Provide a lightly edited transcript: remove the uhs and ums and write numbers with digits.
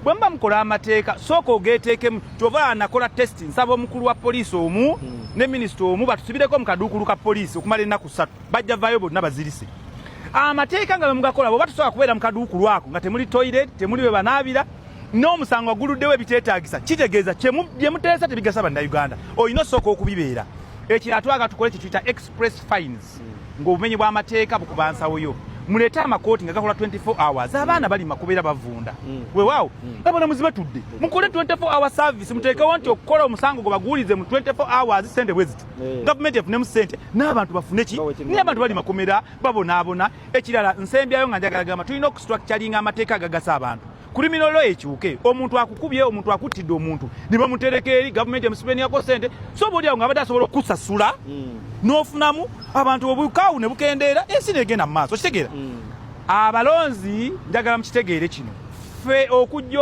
bwemba mukola amateeka sooka ogeeteekemu kyova nakola testi nsaba omukulu wa poliisi omu ne minisita omu batusibireko mu kaduukulu ka poliisi okumala ennaku 3 bajja vaayo bonna bazirise amateeka nga bemugakola bwoba tusobola kubeera mu kaduukulu ako nga temuli toilet temuli we banaabira n'omusango guluddewo ebiteetaagisa kitegeeza bye muteesa tebigasa bannayuganda olina osooka okubibeera ekirala twaga tukole kyetuyita express fines ng'obumenyi bw'amateeka bukuba nsawoyo muleete amakooti nga gakola 24 hours abaana bali makubeera bavunda weewaawo abona muzibe tudde mukole 24 hour service muteekewo nti okukola omusango gwe baguwulize mu 24 hours sente bwe ziti gavumenti efunemu sente n'abantu bafune ki naye abantu bali makomera babonaabona ekirala nsembyayo nga njagala gamba tulina okustructuringa amateeka agagasa abantu criminal law ekyuke omuntu akukubye omuntu akuttidde omuntu ne bamutereka eri gavumenti emusipeniako sente so bw'olyawo nga abadde asobola okusasula n'ofunamu abantu obukaawu ne bukendeera ensi negenda mu maaso kitegeera abalonzi njagala mukitegeere kino ffe okujja